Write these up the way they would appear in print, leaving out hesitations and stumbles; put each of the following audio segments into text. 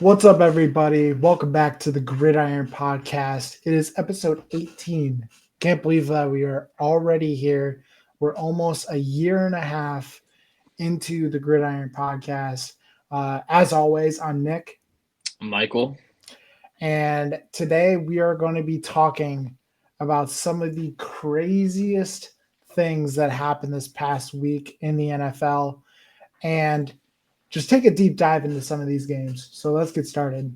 What's up, everybody? Welcome back to the Gridiron Podcast. It is episode 18. Can't believe that we are already here. We're almost a year and a half into the Gridiron Podcast. As always, I'm Nick, Michael. and today we are going to be talking about some of the craziest things that happened this past week in the NFL and just take a deep dive into some of these games. So let's get started.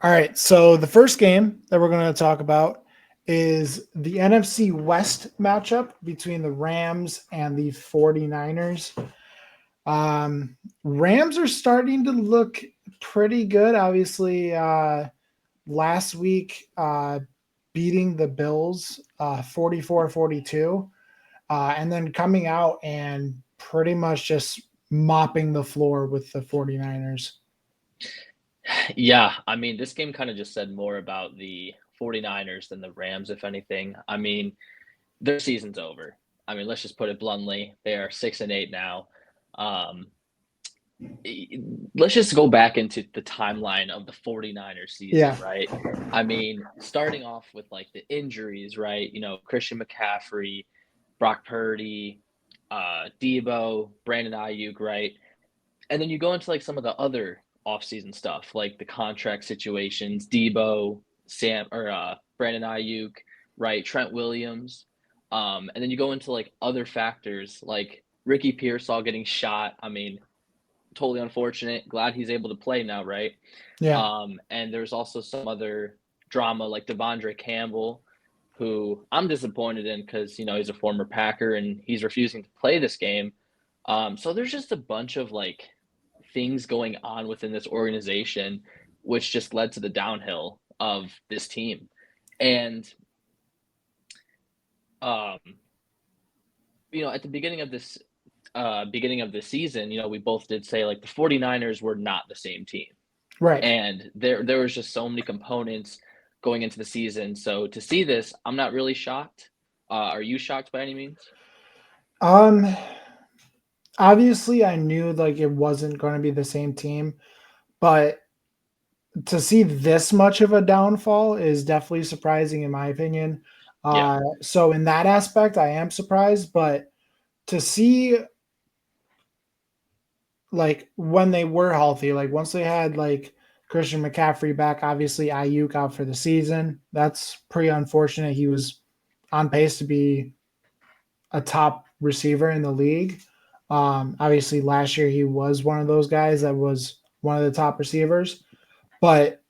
All right. So the first game that we're going to talk about is the NFC West matchup between the Rams and the 49ers. Rams are starting to look pretty good. Obviously, last week, beating the Bills 44-42, and then coming out and pretty much just mopping the floor with the 49ers. Yeah, I mean, this game kind of just said more about the 49ers than the Rams, if anything. I mean, their season's over. I mean, let's just put it bluntly. They are 6-8 now. Um, let's just go back into the timeline of the 49ers season, Yeah. right? I mean, starting off with like the injuries, right? Christian McCaffrey, Brock Purdy, Debo, Brandon Ayuk, right? And then you go into like some of the other offseason stuff, like the contract situations, Debo, Brandon Ayuk, right? Trent Williams. And then you go into like other factors like Ricky Pearsall getting shot. I mean, totally unfortunate. Glad he's able to play now, right? Yeah. And there's also some other drama like Devondre Campbell, who I'm disappointed in because he's a former Packer and he's refusing to play this game. So there's just a bunch of like things going on within this organization, which just led to the downhill of this team. And um, at the beginning of this season, we both did say like the 49ers were not the same team. Right. And there was just so many components going into the season. So to see this, I'm not really shocked. Are you shocked by any means? Um, Obviously I knew like it wasn't going to be the same team, but to see this much of a downfall is definitely surprising in my opinion. Yeah. So in that aspect I am surprised, but to see like when they were healthy, like once they had like Christian McCaffrey back, obviously Ayuk out for the season. That's pretty unfortunate. He was on pace to be a top receiver in the league. Obviously, last year he was one of those guys that was one of the top receivers. But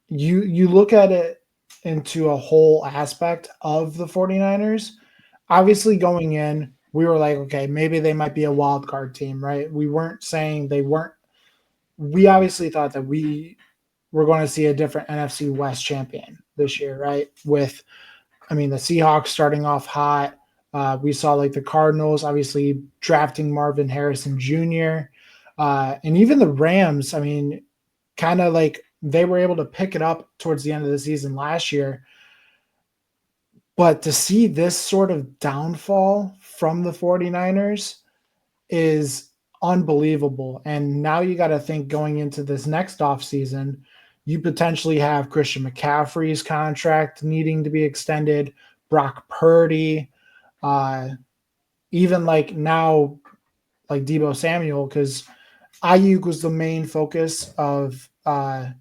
you look at it into a whole aspect of the 49ers. Obviously, going in, we were like, okay, maybe they might be a wild card team, right? We weren't saying they weren't. We obviously thought that we were going to see a different NFC West champion this year, right? With I mean, the Seahawks starting off hot. We saw like the Cardinals obviously drafting Marvin Harrison Jr. And even the Rams, I mean, kind of like they were able to pick it up towards the end of the season last year. But to see this sort of downfall from the 49ers is unbelievable. And now you got to think going into this next offseason, you potentially have Christian McCaffrey's contract needing to be extended, Brock Purdy, uh, even like now, like Debo Samuel, because Ayuk was the main focus of the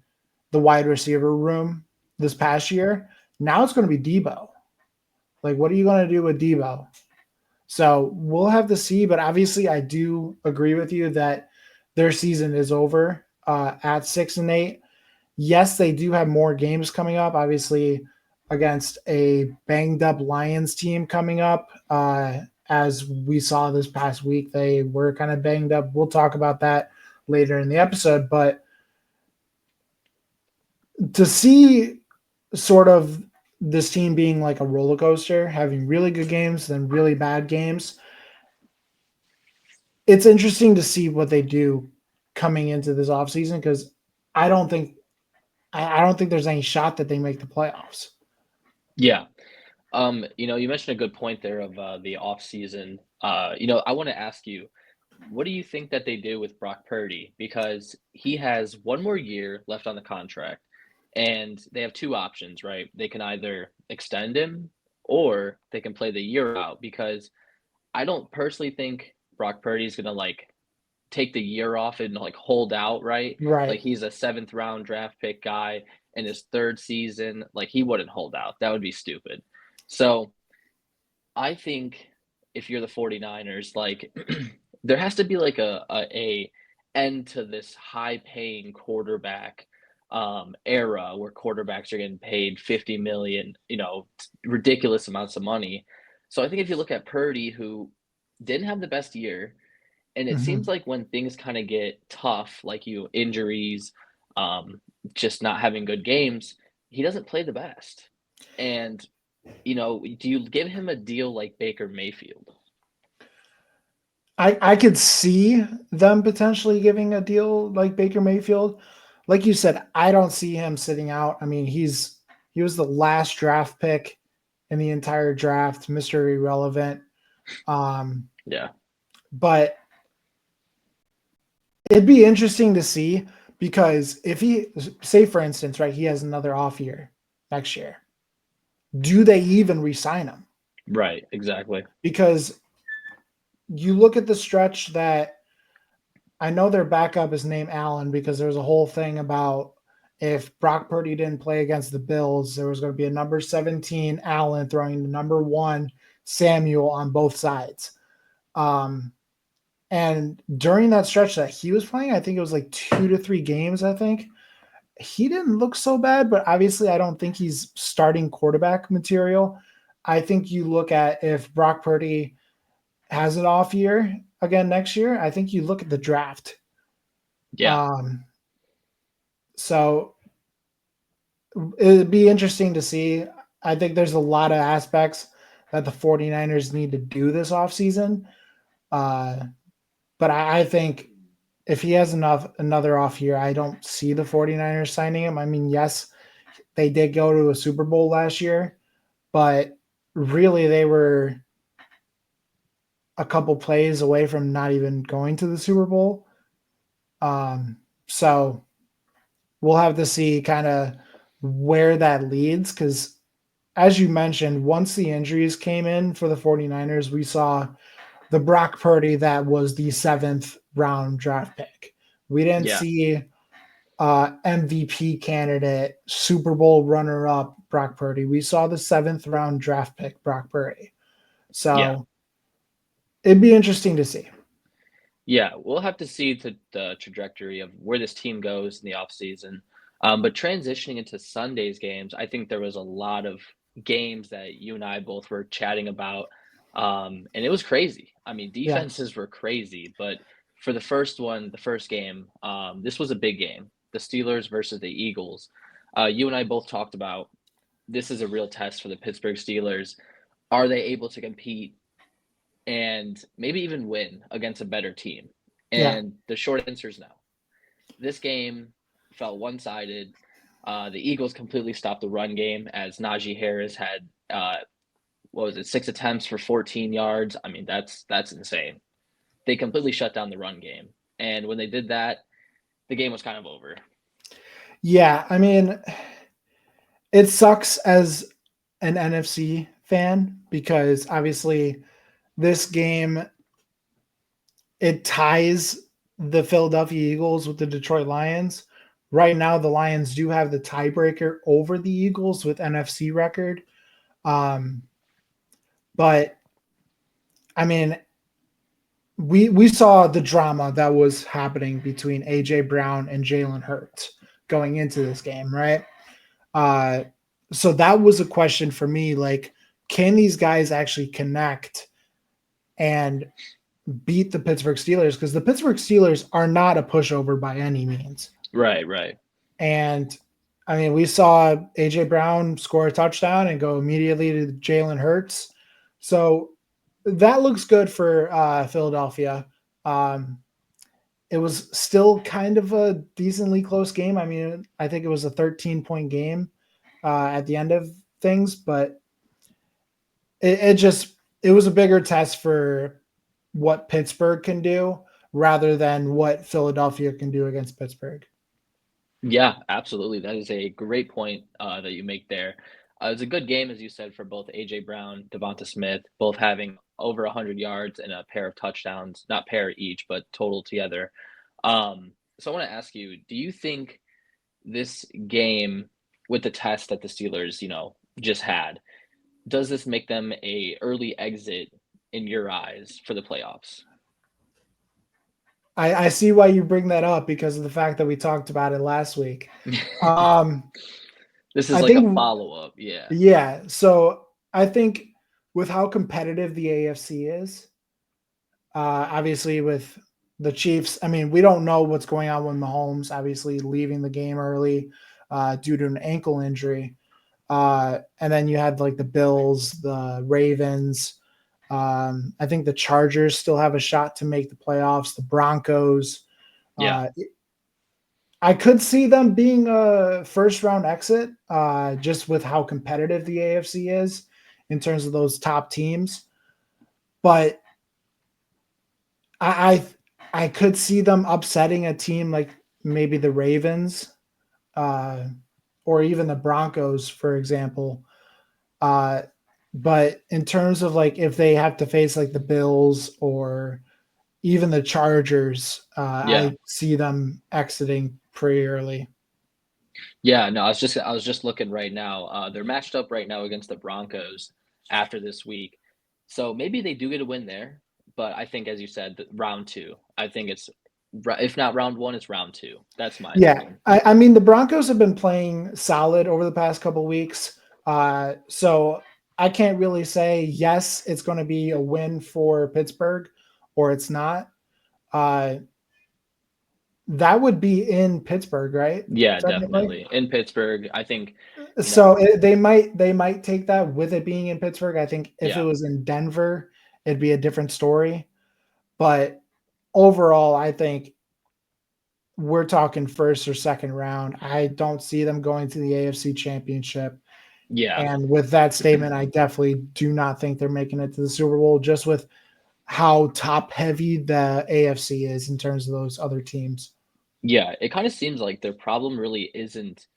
wide receiver room this past year. Now it's going to be Debo. Like, what are you going to do with Debo? So we'll have to see, but obviously, I do agree with you that their season is over at 6-8. Yes, they do have more games coming up. Obviously, against a banged up Lions team coming up. As we saw this past week, they were kind of banged up. We'll talk about that later in the episode, but to see sort of this team being like a roller coaster, having really good games, then really bad games, it's interesting to see what they do coming into this offseason because I don't think there's any shot that they make the playoffs. Yeah. You mentioned a good point there of the off season. I want to ask you, what do you think that they do with Brock Purdy? Because he has one more year left on the contract, and they have two options, right? They can either extend him or they can play the year out. Because I don't personally think Brock Purdy is gonna like take the year off and like hold out, right? Like Right. he's a seventh round draft pick guy in his third season. Like he wouldn't hold out. That would be stupid. So I think if you're the 49ers, like there has to be like a end to this high paying quarterback era where quarterbacks are getting paid 50 million, ridiculous amounts of money. So I think if you look at Purdy, who didn't have the best year, and it seems Mhm. like when things kind of get tough, like injuries, um, just not having good games, he doesn't play the best. And do you give him a deal like Baker Mayfield? I could see them potentially giving a deal like Baker Mayfield. Like you said, I don't see him sitting out. I mean, he was the last draft pick in the entire draft, Mr. Irrelevant. Um, Yeah. but it'd be interesting to see because if he say for instance, right, he has another off year next year, do they even resign him? Right, exactly. Because you look at the stretch that I know their backup is named Allen because there was a whole thing about if Brock Purdy didn't play against the Bills, there was going to be a number 17 Allen throwing the number 1 Samuel on both sides. Um, and during that stretch that he was playing, I think it was like 2 to 3 games, I think. He didn't look so bad, but obviously I don't think he's starting quarterback material. I think you look at if Brock Purdy has an off year again next year, I think you look at the draft. Yeah. Um, so it'd be interesting to see. I think there's a lot of aspects that the 49ers need to do this offseason. Uh, but I think if he has another off year, I don't see the 49ers signing him. I mean, yes, they did go to a Super Bowl last year, but really they were a couple plays away from not even going to the Super Bowl. So we'll have to see kind of where that leads because as you mentioned, once the injuries came in for the 49ers, we saw the Brock Purdy that was the 7th round draft pick. We didn't Yeah. see MVP candidate, Super Bowl runner up Brock Purdy. We saw the 7th round draft pick, Brock Purdy. Yeah. So it'd be interesting to see. Yeah, we'll have to see the trajectory of where this team goes in the offseason. But transitioning into Sunday's games, I think there was a lot of games that you and I both were chatting about, and it was crazy. I mean, Yeah. defenses were crazy, but for the first one, the first game, this was a big game. The Steelers versus the Eagles. You and I both talked about this is a real test for the Pittsburgh Steelers. Are they able to compete and maybe even win against a better team? Yeah. And the short answer is no. This game felt one sided. The Eagles completely stopped the run game as Najee Harris had, what was it, 6 attempts for 14 yards. I mean, that's insane. They completely shut down the run game. And when they did that, the game was kind of over. Yeah. I mean, it sucks as an NFC fan because obviously this game it ties the Philadelphia Eagles with the Detroit Lions. Right now, the Lions do have the tiebreaker over the Eagles with NFC record. Um, but I mean, we saw the drama that was happening between AJ Brown and Jalen Hurts going into this game, right? Uh, so that was a question for me, like, can these guys actually connect and beat the Pittsburgh Steelers? Because the Pittsburgh Steelers are not a pushover by any means. Right, right. And I mean, we saw AJ Brown score a touchdown and go immediately to Jalen Hurts. So that looks good for Philadelphia. Um, it was still kind of a decently close game. I mean, I think it was a 13-point game at the end of things, but it was a bigger test for what Pittsburgh can do rather than what Philadelphia can do against Pittsburgh. Yeah, absolutely. That is a great point that you make there. It was a good game, as you said, for both AJ Brown, Devonta Smith, both having over 100 yards and a pair of touchdowns, not pair each, but total together. So I want to ask you, do you think this game with the test that the Steelers, just had, does this make them a early exit in your eyes for the playoffs? I see why you bring that up because of the fact that we talked about it last week. Um, This is I like a think, follow-up. Yeah. yeah. So I think with how competitive the AFC is, obviously with the Chiefs, I mean, we don't know what's going on with Mahomes, obviously leaving the game early due to an ankle injury. And then you had like the Bills, the Ravens. I think the Chargers still have a shot to make the playoffs. The Broncos. Yeah. Uh, I could see them being a first round exit, just with how competitive the AFC is in terms of those top teams. But I I could see them upsetting a team like maybe the Ravens, uh, or even the Broncos, for example. Uh, but in terms of like if they have to face like the Bills or even the Chargers, Yeah. I see them exiting pretty early. Yeah, no, I was just looking right now. They're matched up right now against the Broncos after this week. So maybe they do get a win there, but I think as you said, round 2. I think it's if not round 1, it's round 2. That's my Yeah, opinion. I mean the Broncos have been playing solid over the past couple weeks, so I can't really say yes, it's going to be a win for Pittsburgh, or it's not. Uh, that would be in Pittsburgh, right? Yeah, Technically, definitely. In Pittsburgh, I think, you so know, they might take that with it being in Pittsburgh. I think if it yeah. was in Denver, it'd be a different story. But overall, I think we're talking first or second round. I don't see them going to the AFC Championship. Yeah. And with that statement, I definitely do not think they're making it to the Super Bowl just with how top heavy the AFC is in terms of those other teams. Yeah, it kind of seems like their problem really isn't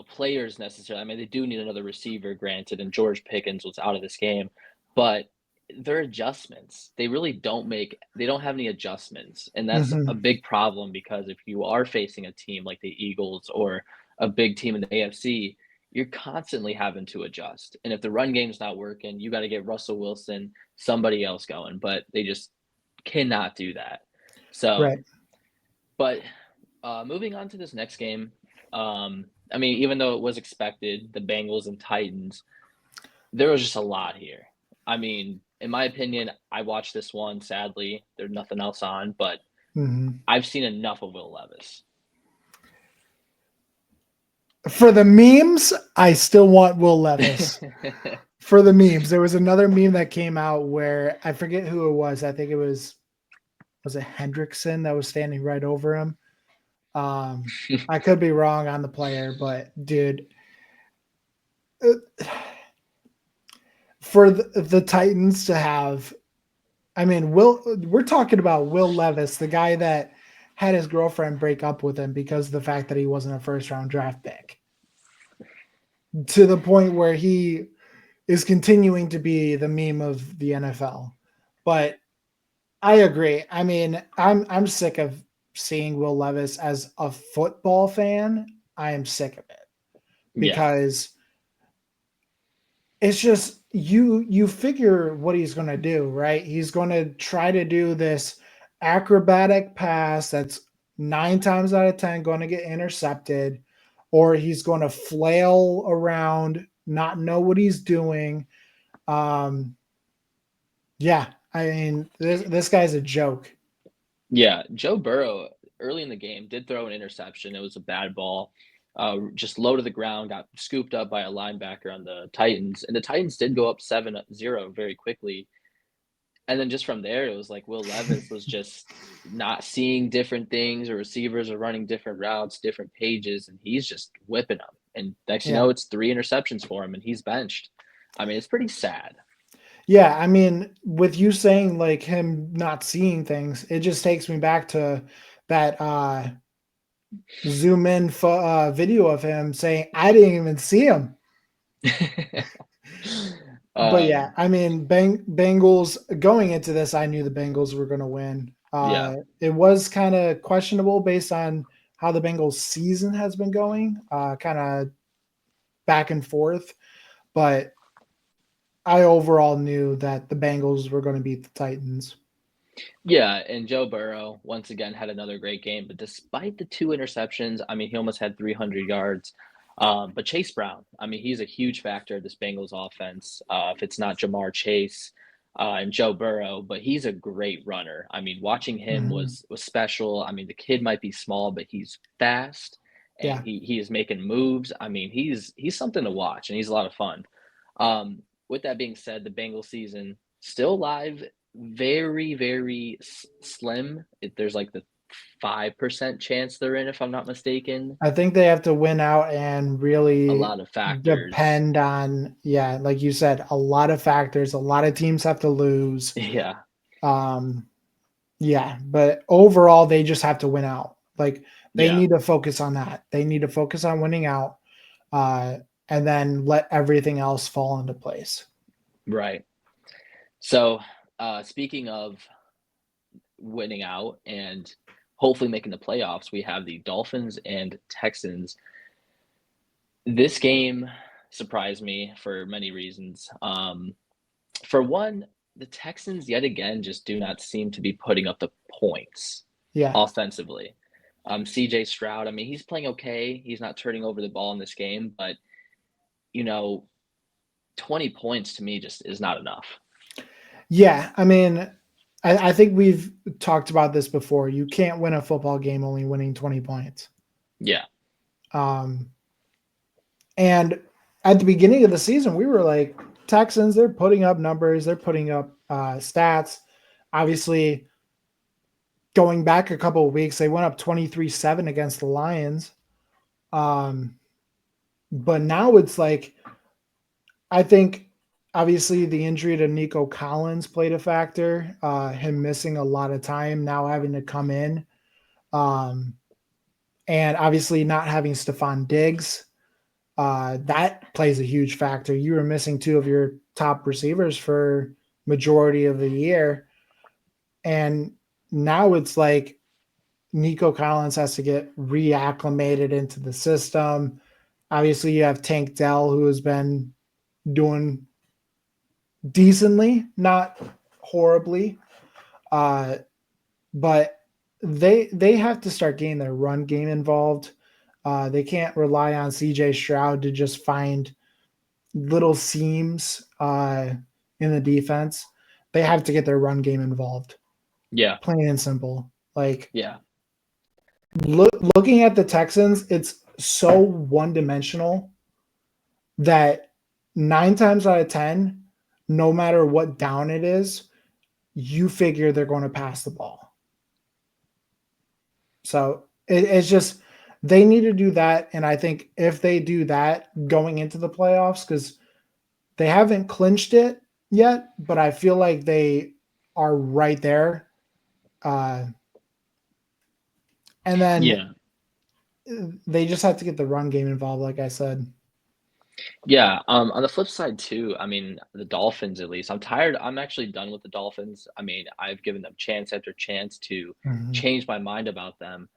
players necessarily. I mean, they do need another receiver, granted, and George Pickens was out of this game, but their adjustments, they don't have any adjustments. And that's a Mhm. big problem because if you are facing a team like the Eagles or a big team in the AFC, you're constantly having to adjust. And if the run game's not working, you got to get Russell Wilson, somebody else going, but they just cannot do that. So, Right. but moving on to this next game, I mean, even though it was expected, the Bengals and Titans, there was just a lot here. I mean, in my opinion, I watched this one. Sadly, there's nothing else on, but Mhm. I've seen enough of Will Levis. For the memes, I still want Will Levis. For the memes, there was another meme that came out where I forget who it was. I think it was it Hendrickson that was standing right over him. I could be wrong on the player, but dude, uh, for the Titans to have, I mean, we're talking about Will Levis, the guy that had his girlfriend break up with him because of the fact that he wasn't a first round draft pick, to the point where he is continuing to be the meme of the NFL. But I agree. I mean, I'm sick of seeing Will Levis as a football fan. I am sick of it Yeah, because it's just you figure what he's going to do, right? He's going to try to do this acrobatic pass that's 9 times out of 10 going to get intercepted, or he's going to flail around, not know what he's doing. Um yeah, I mean this guy's a joke. yeah. Joe Burrow early in the game did throw an interception. It was a bad ball. Just low to the ground, got scooped up by a linebacker on the Titans, and the Titans did go up 7-0 very quickly. And then just from there, it was like Will Levis was just not seeing different things, or receivers are running different routes, different pages, and he's just whipping them. And next, Yeah. it's 3 interceptions for him, and he's benched. I mean, it's pretty sad. Yeah, I mean, with you saying like him not seeing things, it just takes me back to that zoom in video of him saying, "I didn't even see him." But yeah, um, I mean, Bengals going into this, I knew the Bengals were going to win. yeah, It was kind of questionable based on how the Bengals season has been going, kind of back and forth. But I overall knew that the Bengals were going to beat the Titans. yeah, and Joe Burrow once again had another great game, but despite the 2 interceptions, I mean, he almost had 300 yards. But Chase Brown, I mean, he's a huge factor of this Bengals offense. If it's not Jamar Chase and Joe Burrow, but he's a great runner. I mean, watching him Mhm. was special. I mean, the kid might be small, but he's fast and Yeah, he is making moves. I mean, he's something to watch and he's a lot of fun. With that being said, the Bengals season still live, very, very slim. There's like the 5% chance they're in, if I'm not mistaken. I think they have to win out and A really lot of factors. depend on, yeah, like you said, a lot of factors. A lot of teams have to lose. Yeah, Um, Yeah, but overall, they just have to win out. Like they yeah, need to focus on that. They need to focus on winning out, uh, and then let everything else fall into place. right. So, speaking of winning out and hopefully making the playoffs, we have the Dolphins and Texans. This game surprised me for many reasons. For one, the Texans yet again just do not seem to be putting up the points Yeah, offensively. CJ Stroud, I mean, he's playing okay. He's not turning over the ball in this game, but you know, 20 points to me just is not enough. yeah. I mean, I think we've talked about this before. You can't win a football game only winning 20 points. Yeah. Um, and at the beginning of the season, we were like, Texans, they're putting up numbers, they're putting up stats. Obviously, going back a couple of weeks, they went up 23-7 against the Lions. Um, but now it's like, I think obviously the injury to Nico Collins played a factor, him missing a lot of time, now having to come in. Um, and obviously not having Stephon Diggs, that plays a huge factor. You were missing two of your top receivers for majority of the year. And now it's like Nico Collins has to get reacclimated into the system. Obviously, you have Tank Dell, who has been doing decently, not horribly, uh, but they have to start getting their run game involved. They can't rely on CJ Stroud to just find little seams in the defense. They have to get their run game involved, Yeah. plain and simple. Like Yeah. looking at the Texans, it's so one dimensional that 9 times out of 10, no matter what down it is, you figure they're going to pass the ball. So it's just they need to do that. And I think if they do that going into the playoffs, because they haven't clinched it yet, but I feel like they are right there. Uh, and then Yeah. they just have to get the run game involved, like I said. Yeah, on the flip side too, I mean, the Dolphins at least. I'm tired. I'm actually done with the Dolphins. I mean, I've given them chance after chance to Mhm. change my mind about them.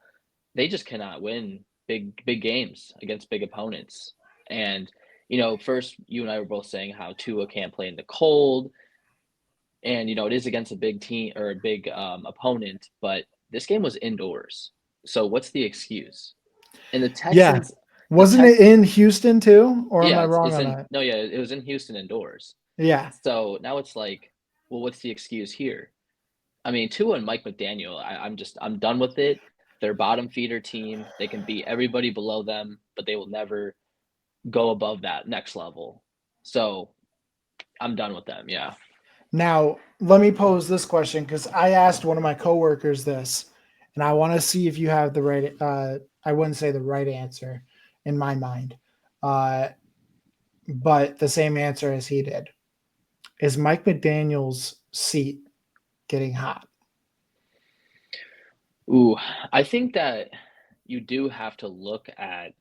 They just cannot win big games against big opponents. And first you and I were both saying how Tua can't play in the cold, and it is against a big team or a big opponent, but this game was indoors. So what's the excuse? And the Yeah. Texans, the Wasn't it Tex, in Houston too? Or am yeah, I wrong it's on in that? no, yeah, it was in Houston indoors. Yeah. So now it's like, well, what's the excuse here? I mean, Tua and Mike McDaniel, I'm done with it. They're bottom feeder team. They can beat everybody below them, but they will never go above that next level. So I'm done with them. Yeah. Now, let me pose this question because I asked one of my coworkers this, and I want to see if you have the right. I wouldn't say the right answer in my mind. Uh, but the same answer as he did. Is Mike McDaniel's seat getting hot? Ooh, I think that you do have to look at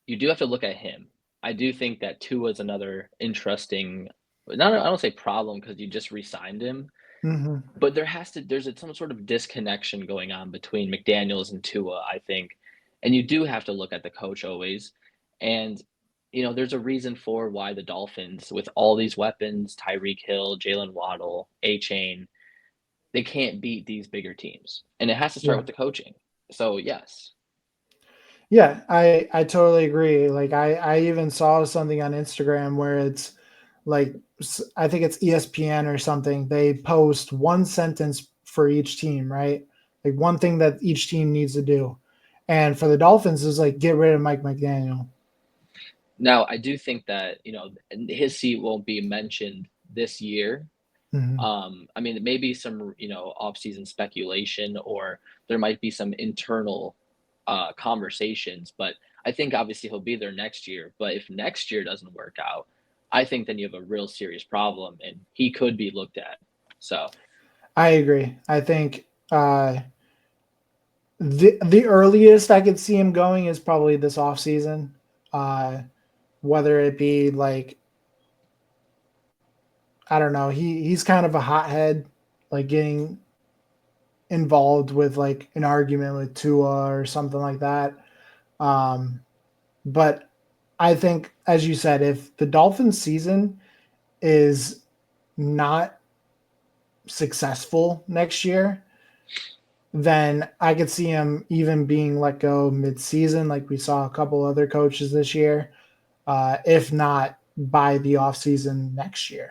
you do have to look at him. I do think that Tua is another interesting, not I don't say problem because you just re-signed him, Hmm. but there's some sort of disconnection going on between McDaniels and Tua, I think. And you do have to look at the coach always. And there's a reason for why the Dolphins, with all these weapons, Tyreek Hill, Jalen Waddle, A Chain, they can't beat these bigger teams. And it has to start Yeah. with the coaching. So yes. Yeah, I totally agree. Like I even saw something on Instagram where it's like I think it's ESPN or something. They post one sentence for each team, right? Like one thing that each team needs to do. And for the Dolphins is like get rid of Mike McDaniel. Now I do think that, his seat won't be mentioned this year. Hmm. I mean, maybe some, off-season speculation, or there might be some internal conversations, but I think obviously he'll be there next year. But if next year doesn't work out, I think then you have a real serious problem, and he could be looked at. So, I agree. I think the earliest I could see him going is probably this offseason. Whether it be like I don't know, he's kind of a hothead, like getting involved with like an argument with Tua or something like that. Um, but I think, as you said, if the Dolphins season is not successful next year, then I could see him even being let go mid-season, like we saw a couple other coaches this year, if not by the offseason next year.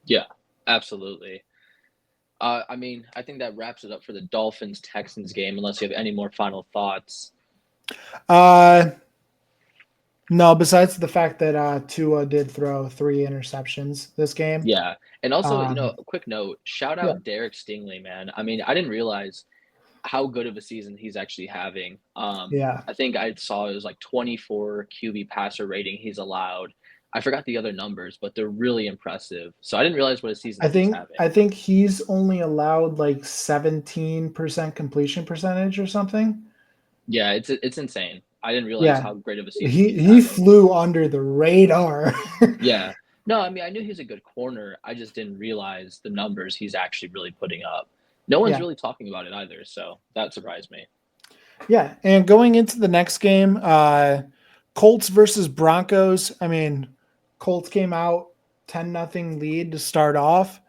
yeah, absolutely. I mean, I think that wraps it up for the Dolphins Texans game, unless you have any more final thoughts. Uh, no, besides the fact that Tua did throw 3 interceptions this game. Yeah. And also, Um, a quick note, shout yeah, out Derek Stingley, man. I mean, I didn't realize how good of a season he's actually having. yeah. I think I saw it was like 24 QB passer rating he's allowed. I forgot the other numbers, but they're really impressive. So I didn't realize what a season I he was think having. I think he's only allowed like 17% completion percentage or something. Yeah, it's insane. I didn't realize Yeah, how great of a season he he's he having. flew under the radar. Yeah. No, I mean, I knew he was a good corner. I just didn't realize the numbers he's actually really putting up. No one's Yeah, really talking about it either, so that surprised me. yeah. And going into the next game, Colts versus Broncos. I mean, Colts came out 10-0 lead to start off,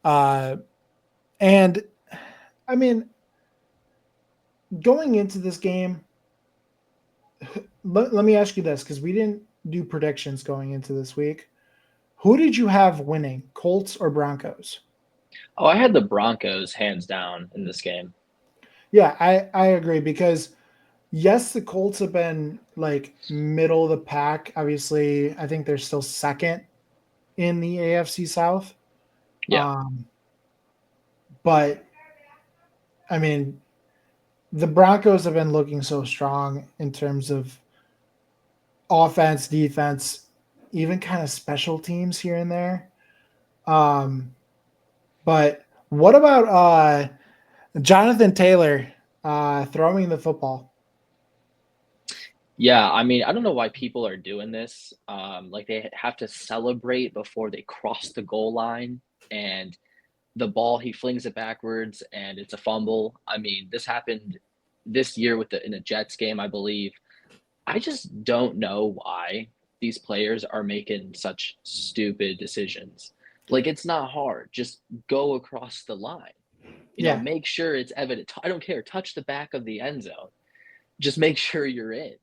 uh, and I mean, going into this game, let me ask you this because we didn't do predictions going into this week. Who did you have winning, Colts or Broncos? Oh, I had the Broncos hands down in this game. Yeah, I agree because yes, the Colts have been like middle of the pack. Obviously, I think they're still second in the AFC South. Yeah. Um, but I mean, the Broncos have been looking so strong in terms of offense, defense, even kind of special teams here and there. Um, but what about Jonathan Taylor throwing the football? Yeah, I mean, I don't know why people are doing this. Like they have to celebrate before they cross the goal line, and the ball he flings it backwards and it's a fumble. I mean, this happened this year in a Jets game, I believe. I just don't know why these players are making such stupid decisions. Like it's not hard. Just go across the line. Yeah, Make sure it's evident. I don't care. Touch the back of the end zone. Just make sure you're in.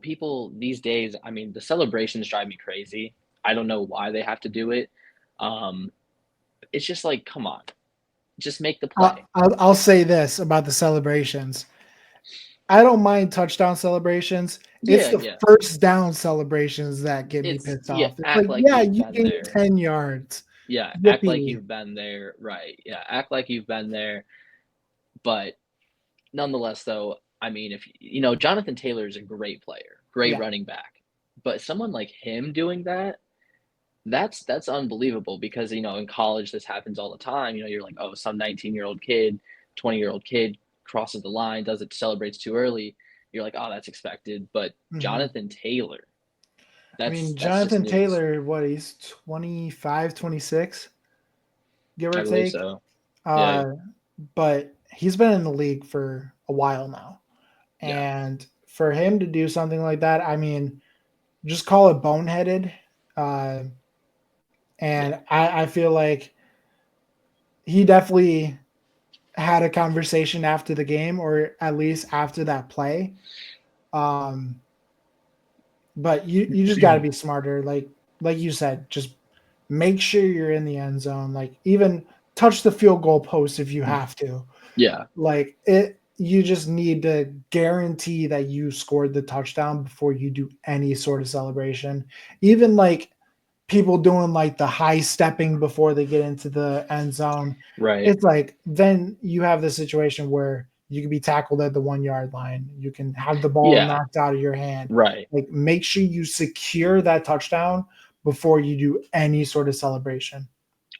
People these days, I mean, the celebrations drive me crazy. I don't know why they have to do it. Um, it's just like, come on, just make the play. I'll say this about the celebrations. I don't mind touchdown celebrations. It's Yeah, the yeah. first down celebrations that get me pissed Yeah, off. It's act like, like yeah, you've you been gained there. 10 yards. Yeah, act like Yippee. you've been there. Right. Yeah, act like you've been there. But nonetheless, though, I mean, if Jonathan Taylor is a great player, great Yeah. running back, But someone like him doing that, that's unbelievable because, in college, this happens all the time. You're like, oh, some 19-year-old kid, 20-year-old kid crosses the line, does it, celebrates too early. You're like, oh, that's expected. But Mhm. Jonathan Taylor, I that's mean, that's just Jonathan news. Taylor, what, he's 25, 26, give or I believe take. so. Yeah, Uh, but he's been in the league for a while now. yeah, And for him to do something like that, I mean, just call it boneheaded. Uh, yeah, and I feel like he definitely had a conversation after the game, or at least after that play. Um, but you just got to be smarter. Like you said, just make sure you're in the end zone. Like even touch the field goal post if you have to. yeah, Like it, you just need to guarantee that you scored the touchdown before you do any sort of celebration. Even like people doing like the high stepping before they get into the end zone. right, It's like then you have the situation where you can be tackled at the 1 yard line. You can have the ball yeah, knocked out of your hand. right, Like make sure you secure that touchdown before you do any sort of celebration.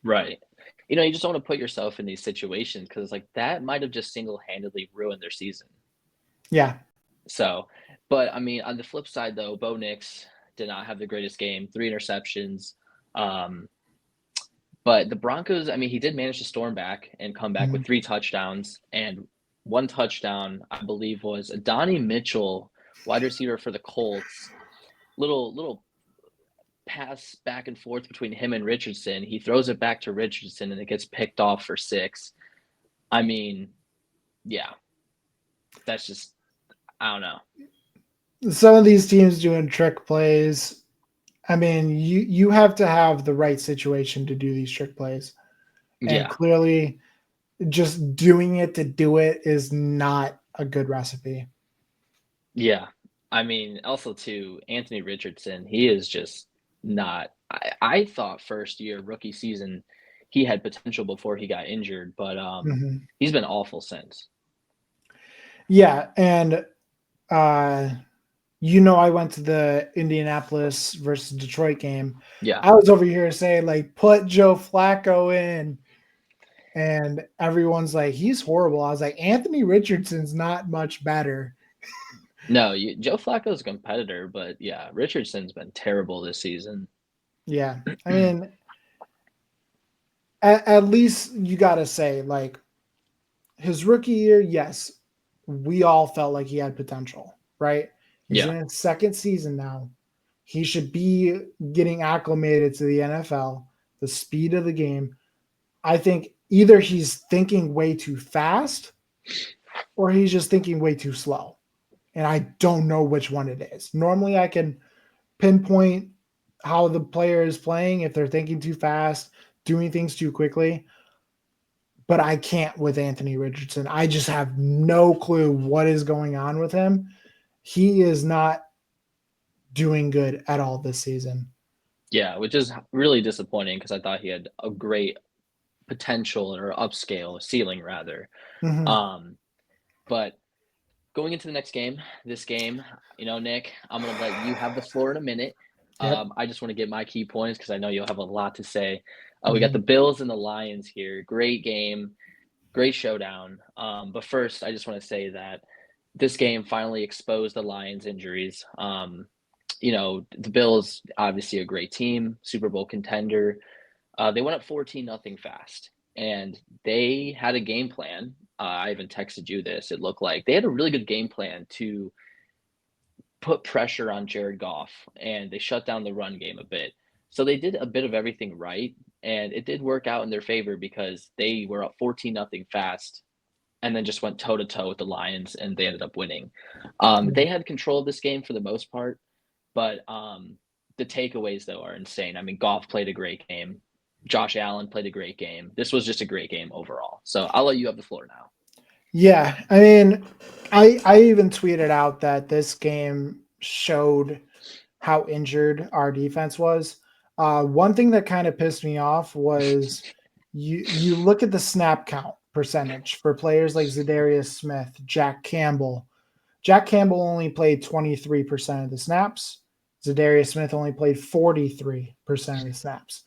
right. You just don't want to put yourself in these situations because like that might have just single-handedly ruined their season. Yeah. So, but I mean, on the flip side, though, Bo Nix did not have the greatest game, 3 interceptions. Um, but the Broncos, I mean, he did manage to storm back and come back with Mhm. 3 touchdowns. And one touchdown, I believe, was Donnie Mitchell, wide receiver for the Colts. Little pass back and forth between him and Richardson. He throws it back to Richardson and it gets picked off for 6. I mean, yeah, that's just, I don't know. Some of these teams doing trick plays. I mean, you have to have the right situation to do these trick plays. And Yeah. clearly just doing it to do it is not a good recipe. Yeah. I mean, also too, Anthony Richardson, he is just not I thought first year rookie season he had potential before he got injured, but Mhm. he's been awful since. Yeah, and uh I went to the Indianapolis versus Detroit game. Yeah. I was over here saying like put Joe Flacco in, and everyone's like he's horrible. I was like Anthony Richardson's not much better. No, Joe Flacco's a competitor, but yeah, Richardson's been terrible this season. Yeah. I mean, at least you got to say like his rookie year, yes, we all felt like he had potential, right? He's Yeah. in his second season now. He should be getting acclimated to the NFL, the speed of the game. I think either he's thinking way too fast or he's just thinking way too slow. And I don't know which one it is. Normally, I can pinpoint how the player is playing if they're thinking too fast, doing things too quickly, but I can't with Anthony Richardson. I just have no clue what is going on with him. He is not doing good at all this season. Yeah, which is really disappointing because I thought he had a great potential or upscale ceiling rather. Mhm. Um, but going into the next game, this game, Nick, I'm gonna let you have the floor in a minute. Yep. I just want to get my key points because I know you'll have a lot to say. We got the Mhm. Bills and the Lions here. Great game, great showdown. But first, I just want to say that this game finally exposed the Lions' injuries. The Bills obviously a great team, Super Bowl contender. They went up 14 nothing fast, and they had a game plan. I even texted you this. It looked like they had a really good game plan to put pressure on Jared Goff, and they shut down the run game a bit. So they did a bit of everything right, and it did work out in their favor because they were up 14 nothing fast, and then just went toe to toe with the Lions, and they ended up winning. They had control of this game for the most part, but the takeaways though are insane. I mean, Goff played a great game. Josh Allen played a great game. This was just a great game overall. So I'll let you have the floor now. Yeah, I mean, I even tweeted out that this game showed how injured our defense was. One thing that kind of pissed me off was you look at the snap count percentage for players like Zadarius Smith, Jack Campbell. Jack Campbell only played 23% of the snaps. Zadarius Smith only played 43% of the snaps.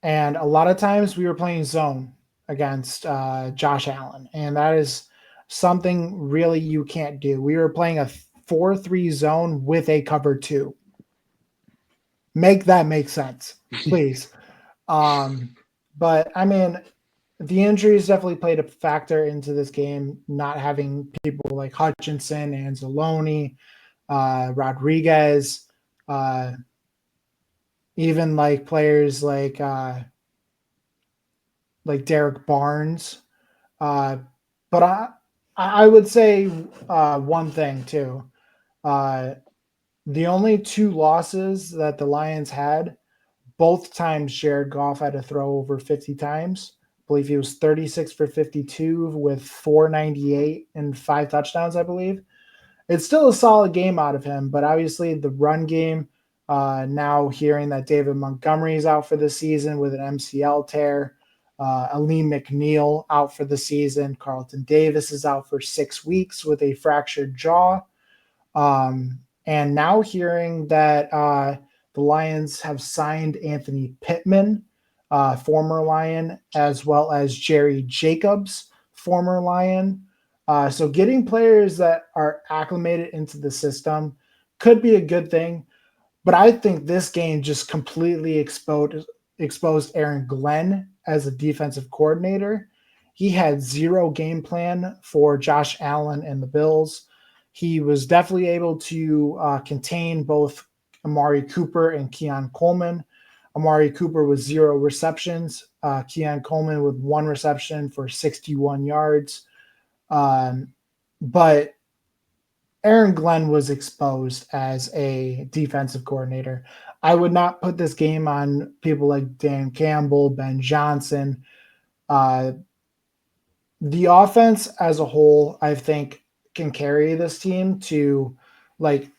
And a lot of times we were playing zone against Josh Allen, and that is something really you can't do. We were playing a 4-3 zone with a cover 2. Make that make sense, please. But I mean, the injuries definitely played a factor into this game, not having people like Hutchinson, Anzalone, Rodriguez, even like players like Derek Barnes. But I would say one thing too. The only 2 losses that the Lions had, both times Jared Goff had to throw over 50 times. I believe he was 36 for 52 with 498 and 5 touchdowns, I believe. It's still a solid game out of him, but obviously the run game, now hearing that David Montgomery is out for the season with an MCL tear, Aleem McNeil out for the season, Carlton Davis is out for 6 weeks with a fractured jaw. And now hearing that the Lions have signed Anthony Pittman, former Lion, as well as Jerry Jacobs, former Lion. So getting players that are acclimated into the system could be a good thing. But I think this game just completely exposed Aaron Glenn as a defensive coordinator. He had 0 game plan for Josh Allen and the Bills. He was definitely able to contain both Amari Cooper and Keon Coleman. Amari Cooper with 0 receptions. Keon Coleman with 1 reception for 61 yards. But Aaron Glenn was exposed as a defensive coordinator. I would not put this game on people like Dan Campbell, Ben Johnson. The offense as a whole, I think, can carry this team to like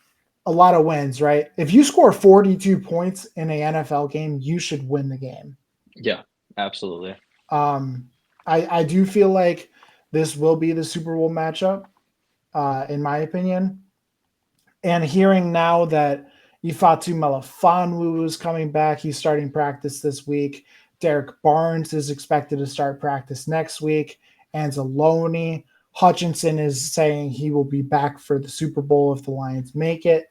a lot of wins, right? If you score 42 points in an NFL game, you should win the game. Yeah, absolutely. I do feel like this will be the Super Bowl matchup, in my opinion. And hearing now that Ifeatu Melifonwu is coming back, he's starting practice this week. Derek Barnes is expected to start practice next week. Anzalone, Hutchinson is saying he will be back for the Super Bowl if the Lions make it.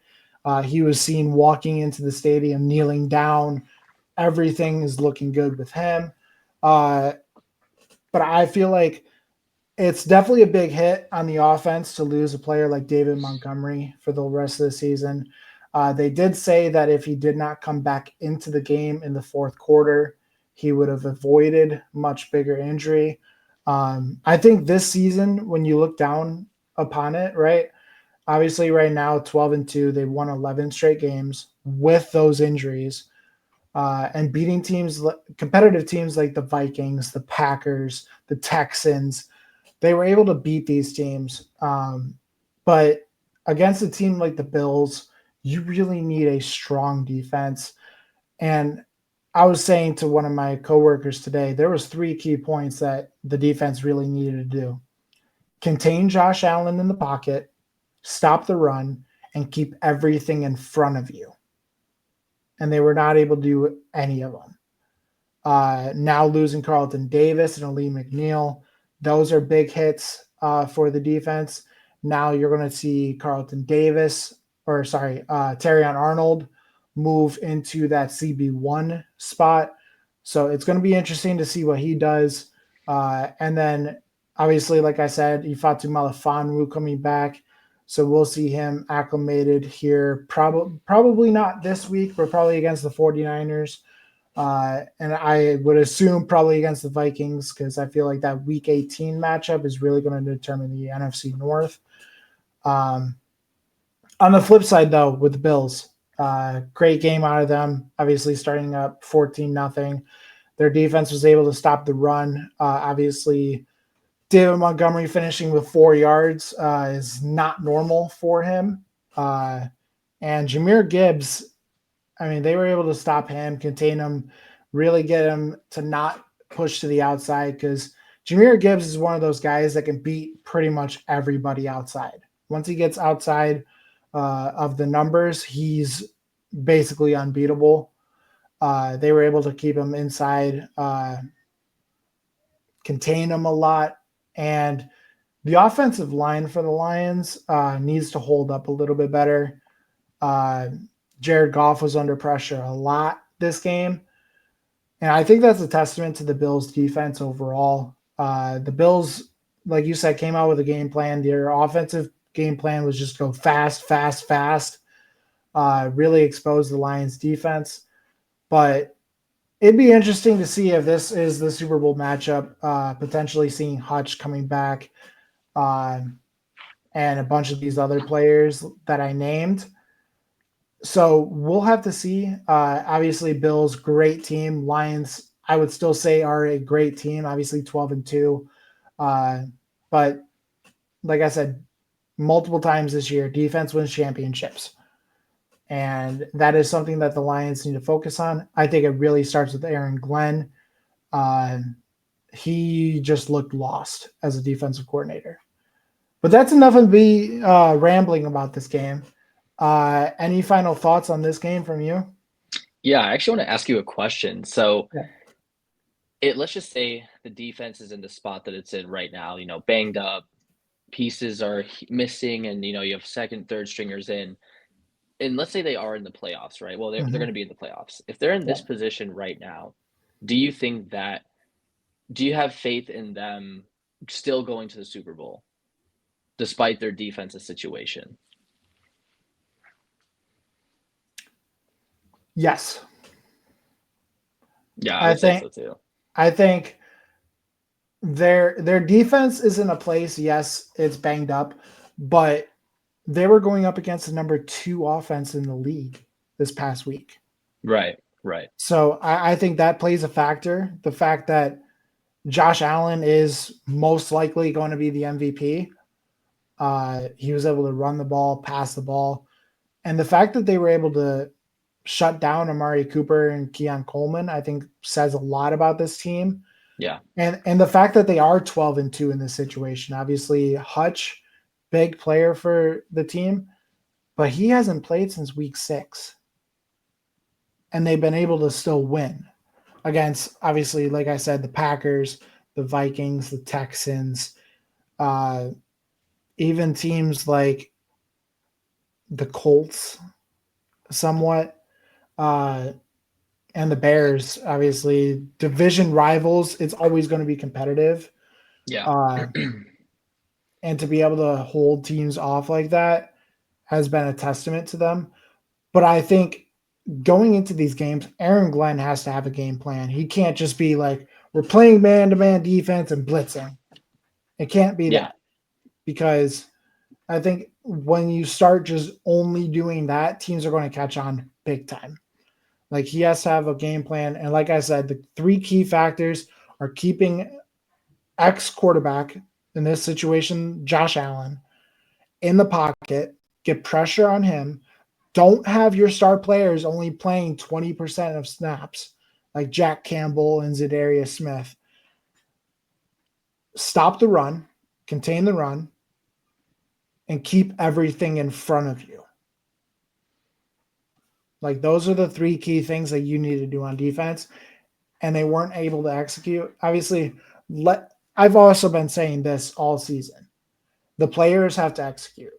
He was seen walking into the stadium, kneeling down. Everything is looking good with him. But I feel like it's definitely a big hit on the offense to lose a player like David Montgomery for the rest of the season. They did say that if he did not come back into the game in the 4th quarter, he would have avoided much bigger injury. I think this season, when you look down upon it, right? Obviously, right now, 12-2, they won 11 straight games with those injuries, and beating teams, competitive teams like the Vikings, the Packers, the Texans. They were able to beat these teams. But against a team like the Bills, you really need a strong defense. And I was saying to one of my coworkers today, there was 3 key points that the defense really needed to do. Contain Josh Allen in the pocket, stop the run, and keep everything in front of you. And they were not able to do any of them. Now losing Carlton Davis and Aleem McNeil, those are big hits for the defense. Now you're going to see Terrion Arnold move into that CB1 spot. So it's going to be interesting to see what he does. And then, obviously, like I said, Ifeatu Melifonwu coming back. So we'll see him acclimated here. Probably not this week, but probably against the 49ers. And I would assume probably against the Vikings, because I feel like that Week 18 matchup is really going to determine the NFC North. On the flip side, though, with the Bills, great game out of them. Obviously, starting up 14-0. Their defense was able to stop the run. Obviously, David Montgomery finishing with 4 yards is not normal for him. And Jahmyr Gibbs, I mean, they were able to stop him, contain him, really get him to not push to the outside, because Jahmyr Gibbs is one of those guys that can beat pretty much everybody outside. Once he gets outside of the numbers, he's basically unbeatable. They were able to keep him inside, contain him a lot, and the offensive line for the Lions needs to hold up a little bit better. Jared Goff was under pressure a lot this game, and I think that's a testament to the Bills' defense overall. The Bills, like you said, came out with a game plan. Their offensive game plan was just go fast, fast, fast. Really expose the Lions' defense. But it'd be interesting to see if this is the Super Bowl matchup, potentially seeing Hutch coming back and a bunch of these other players that I named. So we'll have to see. Obviously, Bills, great team. Lions, I would still say, are a great team. Obviously, 12-2. But like I said, multiple times this year, defense wins championships. And that is something that the Lions need to focus on. I think it really starts with Aaron Glenn. He just looked lost as a defensive coordinator. But that's enough of me rambling about this game. Any final thoughts on this game from you? Yeah, I actually want to ask you a question. So, Yeah. let's just say the defense is in the spot that it's in right now, banged up, pieces are missing, and you have second, third stringers in. And let's say they are in the playoffs, right? Well, they're Mhm. going to be in the playoffs. If they're in this Yeah. position right now, do you think that do you have faith in them still going to the Super Bowl despite their defensive situation? Yes. Yeah, I I would say think so too. I think their defense is in a place, yes, it's banged up, but they were going up against the number 2 offense in the league this past week. Right, right. So I think that plays a factor. The fact that Josh Allen is most likely going to be the MVP. He was able to run the ball, pass the ball. And the fact that they were able to shut down Amari Cooper and Keon Coleman, I think says a lot about this team. Yeah. And the fact that they are 12-2 in this situation. Obviously, Hutch, big player for the team, but he hasn't played since week 6. And they've been able to still win against, obviously, like I said, the Packers, the Vikings, the Texans, even teams like the Colts, somewhat, and the Bears. Obviously, division rivals. It's always going to be competitive, Yeah. and to be able to hold teams off like that has been a testament to them. But I think going into these games, Aaron Glenn has to have a game plan. He can't just be like, we're playing man-to-man defense and blitzing. It can't be Yeah. that, because I think when you start just only doing that, teams are going to catch on big time. Like, he has to have a game plan. And like I said, the 3 key factors are keeping X quarterback, in this situation, Josh Allen, in the pocket, get pressure on him. Don't have your star players only playing 20% of snaps like Jack Campbell and Zadarius Smith. Stop the run, contain the run, and keep everything in front of you. Like, those are the 3 key things that you need to do on defense, and they weren't able to execute. Obviously, I've also been saying this all season. The players have to execute.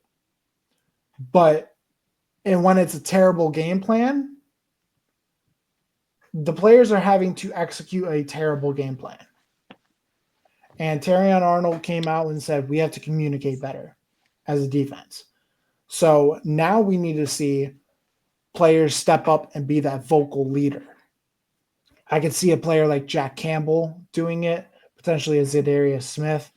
But when it's a terrible game plan, the players are having to execute a terrible game plan. And Terrion Arnold came out and said, we have to communicate better as a defense. So now we need to see players step up and be that vocal leader. I could see a player like Jack Campbell doing it, potentially a Zadarius Smith.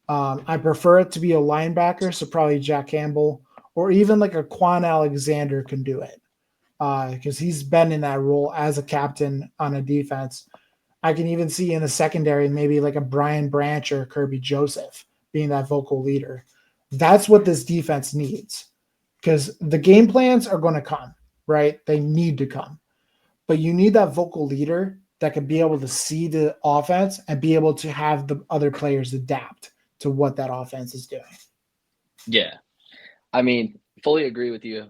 I prefer it to be a linebacker, so probably Jack Campbell, or even like a Quan Alexander can do it, because he's been in that role as a captain on a defense. I can even see in the secondary maybe like a Brian Branch or Kirby Joseph being that vocal leader. That's what this defense needs, because the game plans are going to come, right? They need to come. But you need that vocal leader that can be able to see the offense and be able to have the other players adapt to what that offense is doing. Yeah. I mean, fully agree with you.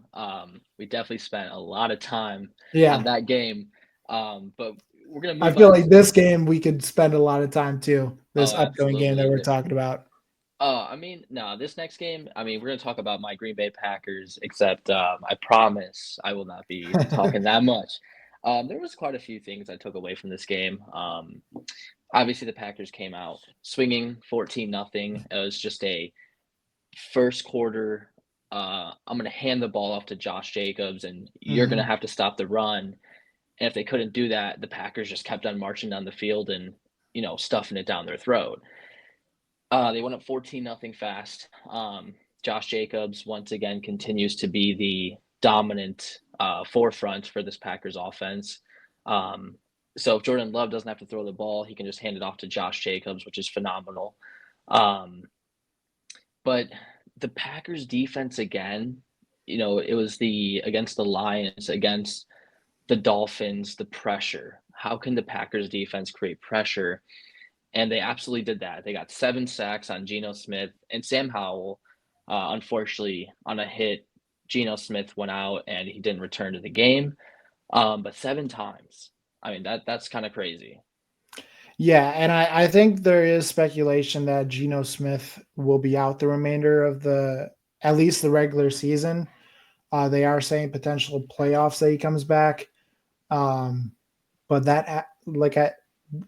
We definitely spent a lot of time on Yeah. that game. But we're gonna I move feel on like to this game we could spend a lot of time too. This oh, upcoming game that absolutely. we're talking about. I mean, no, this next game, I mean, we're gonna talk about my Green Bay Packers, except I promise I will not be talking that much. There was quite a few things I took away from this game. Obviously, the Packers came out swinging 14-0. It was just a first quarter. I'm gonna hand the ball off to Josh Jacobs, and you're gonna Mhm. have to stop the run. And if they couldn't do that, the Packers just kept on marching down the field and stuffing it down their throat. They went up 14-0 fast. Josh Jacobs once again continues to be the dominant forefront for this Packers offense. Um, so if Jordan Love doesn't have to throw the ball, he can just hand it off to Josh Jacobs, which is phenomenal. Um, but the Packers defense again, it was the against the Lions, against the Dolphins, the pressure. How can the Packers defense create pressure? And they absolutely did that. They got 7 sacks on Geno Smith and Sam Howell. Unfortunately, on a hit, Geno Smith went out and he didn't return to the game. But 7 times. I mean, that's kind of crazy. Yeah, and I think there is speculation that Geno Smith will be out the remainder of the at least the regular season. They are saying potential playoffs that he comes back, but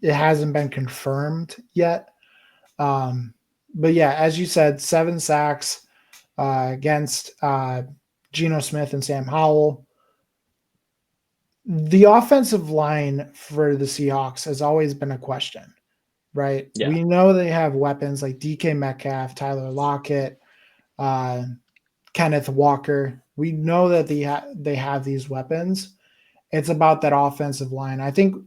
it hasn't been confirmed yet. But yeah, as you said, 7 sacks against Geno Smith and Sam Howell. The offensive line for the Seahawks has always been a question, right? Yeah. We know they have weapons like DK Metcalf, Tyler Lockett, uh, Kenneth Walker. We know that they have these weapons. It's about that offensive line. I think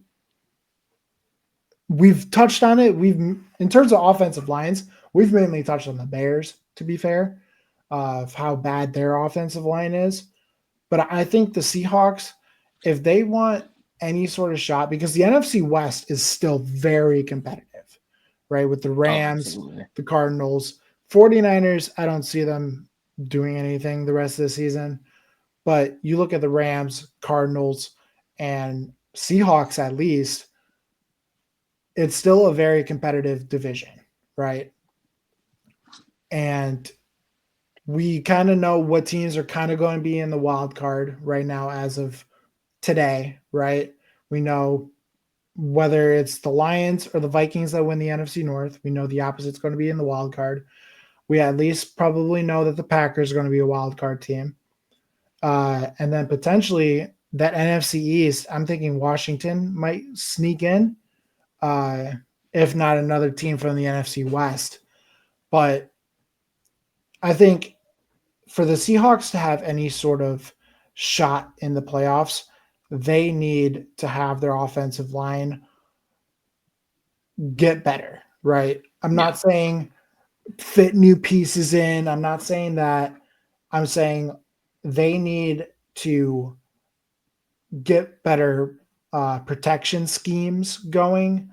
we've touched on it. We've in terms of offensive lines, we've mainly touched on the Bears, to be fair, of how bad their offensive line is. But I think the Seahawks, if they want any sort of shot, because the NFC West is still very competitive, right? With the Oh, Rams, absolutely. the Cardinals, 49ers, I don't see them doing anything the rest of the season. But you look at the Rams, Cardinals, and Seahawks at least, it's still a very competitive division, right? And we kind of know what teams are kind of going to be in the wild card right now as of today, right? We know whether it's the Lions or the Vikings that win the NFC North. We know the opposite's going to be in the wild card. We at least probably know that the Packers are going to be a wild card team. And then potentially that NFC East, I'm thinking Washington might sneak in, uh, if not another team from the NFC West. But I think for the Seahawks to have any sort of shot in the playoffs, they need to have their offensive line get better, right? I'm Yeah. not saying fit new pieces in. I'm not saying that. I'm saying they need to get better protection schemes going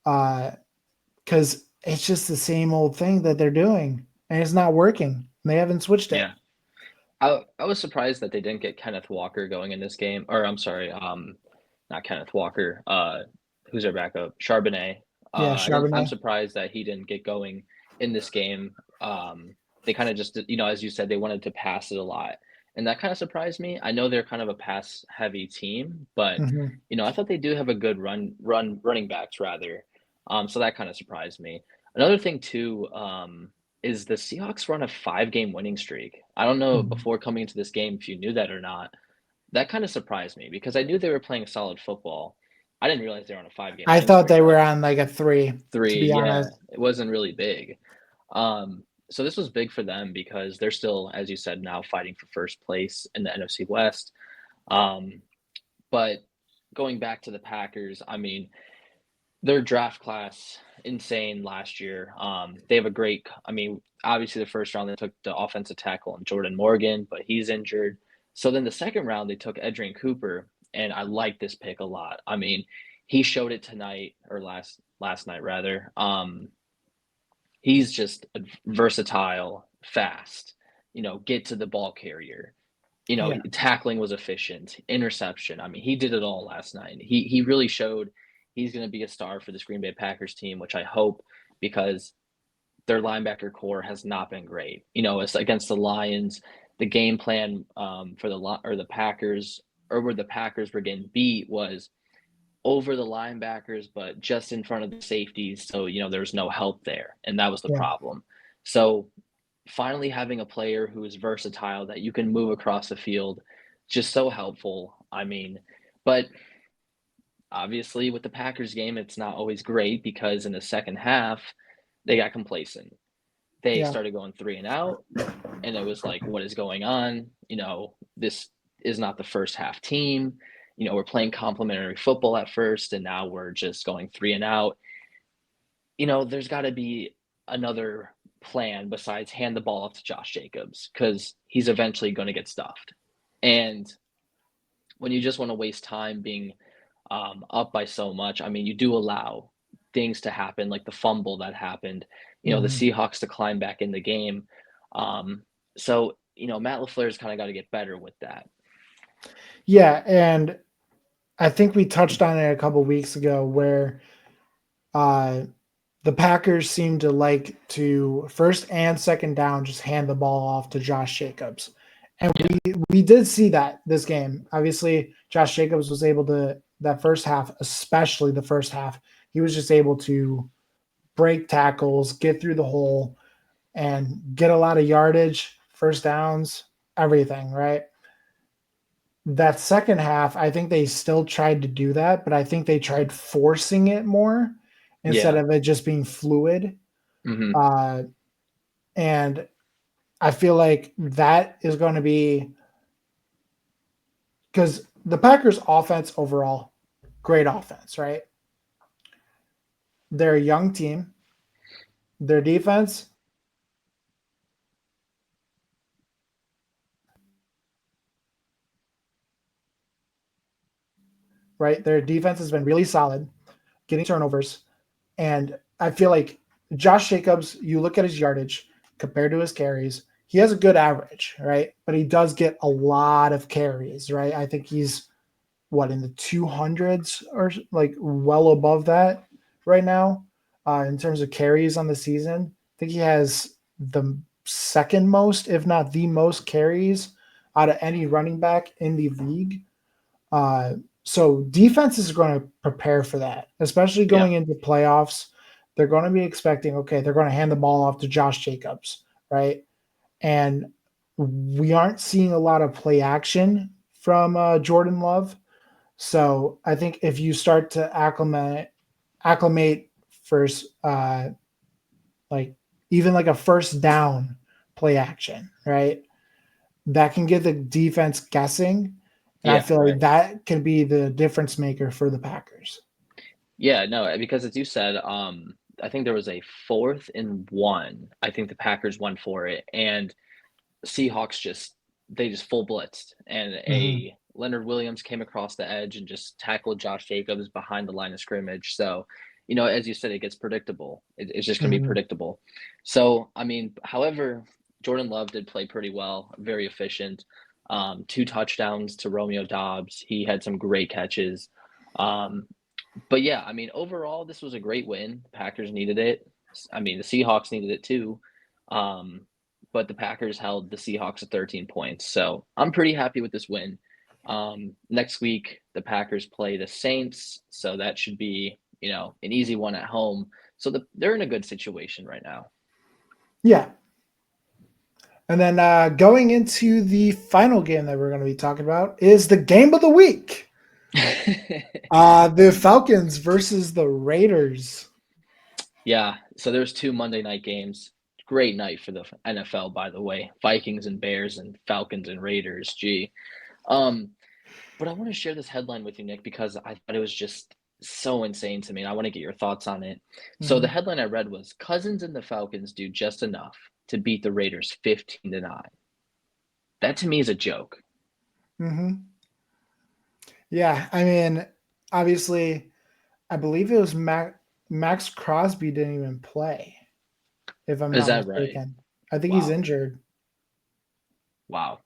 because it's just the same old thing that they're doing and it's not working. They haven't switched it. Yeah. I was surprised that they didn't get Kenneth Walker going in this game. Or I'm sorry, not Kenneth Walker. Who's their backup? Charbonnet. Yeah, I'm Charbonnet. surprised that he didn't get going in this game. They kind of just, as you said, they wanted to pass it a lot, and that kind of surprised me. I know they're kind of a pass heavy team, but Mm-hmm. I thought they do have a good running backs rather. So that kind of surprised me. Another thing too, is the Seahawks run a 5-game winning streak. I don't know Mm-hmm. before coming into this game if you knew that or not. That kind of surprised me because I knew they were playing solid football. I didn't realize they were on a 5-game I winning thought streak they were though. on like a three, to 3, be yeah, honest. it wasn't really big. So this was big for them because they're still, as you said, now fighting for first place in the NFC West. Um, but going back to the Packers, I mean, their draft class insane last year. They have a great. I mean, obviously the first round they took the offensive tackle and Jordan Morgan, but he's injured. So then the second round they took Edrin Cooper, and I like this pick a lot. I mean, he showed it tonight or last night rather. He's just versatile, fast. get to the ball carrier. Yeah. Tackling was efficient, interception. I mean, he did it all last night. He really showed he's going to be a star for this Green Bay Packers team, which I hope, because their linebacker core has not been great. It's against the Lions. The game plan for the Packers, or where the Packers were getting beat, was over the linebackers, but just in front of the safeties. So there's no help there, and that was the Yeah. problem. So finally having a player who is versatile that you can move across the field, just so helpful. I mean, but obviously with the Packers game, it's not always great, because in the second half, they got complacent. They Yeah. started going 3 and out, and it was like, what is going on? This is not the first half team. We're playing complementary football at first, and now we're just going 3 and out. There's got to be another plan besides hand the ball off to Josh Jacobs, because he's eventually going to get stuffed. And when you just want to waste time being up by so much, I mean, you do allow things to happen, like the fumble that happened, the Mhm. Seahawks to climb back in the game. So, Matt LaFleur's kind of got to get better with that. Yeah, and I think we touched on it a couple weeks ago where uh, the Packers seem to like to first and second down just hand the ball off to Josh Jacobs. And Yeah. we did see that this game. Obviously, Josh Jacobs was able to, that first half, especially the first half, he was just able to break tackles, get through the hole, and get a lot of yardage, first downs, everything, right? That second half, I think they still tried to do that, but I think they tried forcing it more instead Yeah. of it just being fluid. Hmm. Uh, and I feel like that is going to be, because the Packers' offense overall, great offense, right? They're a young team. Their defense, right? Their defense has been really solid, getting turnovers. And I feel like Josh Jacobs, you look at his yardage compared to his carries, he has a good average, right? But he does get a lot of carries, right? I think he's what, in the 200s, or like well above that right now in terms of carries on the season. I think he has the second most, if not the most carries out of any running back in the league. Uh, so defense is going to prepare for that, especially Yeah. going into playoffs. They're going to be expecting, okay, they're going to hand the ball off to Josh Jacobs, right? And we aren't seeing a lot of play action from Jordan Love. So I think if you start to acclimate first, like even like a first down play action, right? That can get the defense guessing. And I Yeah. feel like Right. that can be the difference maker for the Packers. Yeah. No, because as you said, I think there was a 4th and 1. I think the Packers went for it, and Seahawks just full blitzed, and Mhm. a Leonard Williams came across the edge and just tackled Josh Jacobs behind the line of scrimmage. So, as you said, it gets predictable. It's just going to be Mhm. predictable. So, I mean, however, Jordan Love did play pretty well, very efficient. 2 touchdowns to Romeo Dobbs. He had some great catches. Um, but yeah, I mean, overall, this was a great win. The Packers needed it. I mean, the Seahawks needed it too. Um, but the Packers held the Seahawks to 13 points. So I'm pretty happy with this win. Next week, the Packers play the Saints. So that should be, an easy one at home. So they're in a good situation right now. Yeah. And then going into the final game that we're going to be talking about is the game of the week. The Falcons versus the Raiders. Yeah. So there's 2 Monday night games. Great night for the NFL, by the way. Vikings and Bears and Falcons and Raiders. Gee. Um, But I want to share this headline with you, Nick, because I thought it was just so insane to me, and I want to get your thoughts on it. So the Mm-hmm. headline I read was Cousins and the Falcons do just enough to beat the Raiders 15-9. That to me is a joke. Mm-hmm. Yeah, I mean, obviously, I believe it was Max Crosby didn't even play, if I'm Is not that right? mistaken. I think he's Wow. injured. Wow.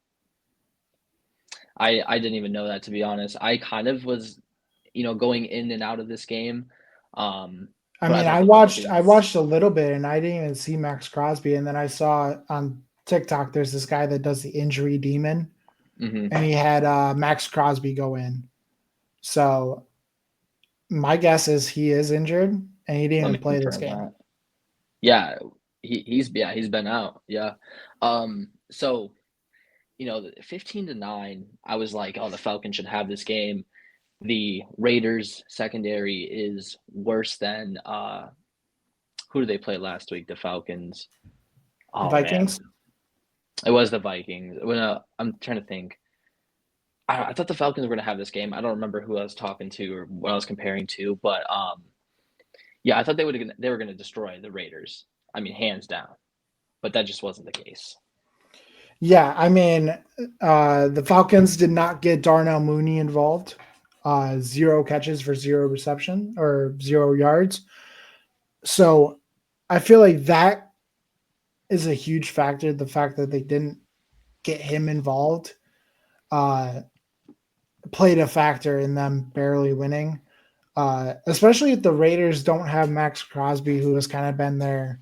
I didn't even know that, to be honest. I kind of was, going in and out of this game. I But I mean, thought I the watched I Falcons. watched a little bit and I didn't even see Max Crosby, and then I saw on TikTok there's this guy that does the injury demon, Mhm. and he had Max Crosby go in. So my guess is he is injured and he didn't Let even me play this confirm game. that. Yeah, he's been out. Yeah. So, 15-9, I was like, "Oh, the Falcons should have this game." The Raiders secondary is worse than who did they play last week? The Falcons. Oh man, Vikings. it was the Vikings. I'm trying to think. I thought the Falcons were gonna have this game. I don't remember who I was talking to or what I was comparing to, but yeah, I thought they were gonna destroy the Raiders. I mean, hands down. But that just wasn't the case. Yeah, I mean, the Falcons did not get Darnell Mooney involved. 0 catches for 0 reception or 0 yards. So I feel like that is a huge factor. The fact that they didn't get him involved uh, played a factor in them barely winning. Especially if the Raiders don't have Max Crosby, who has kind of been their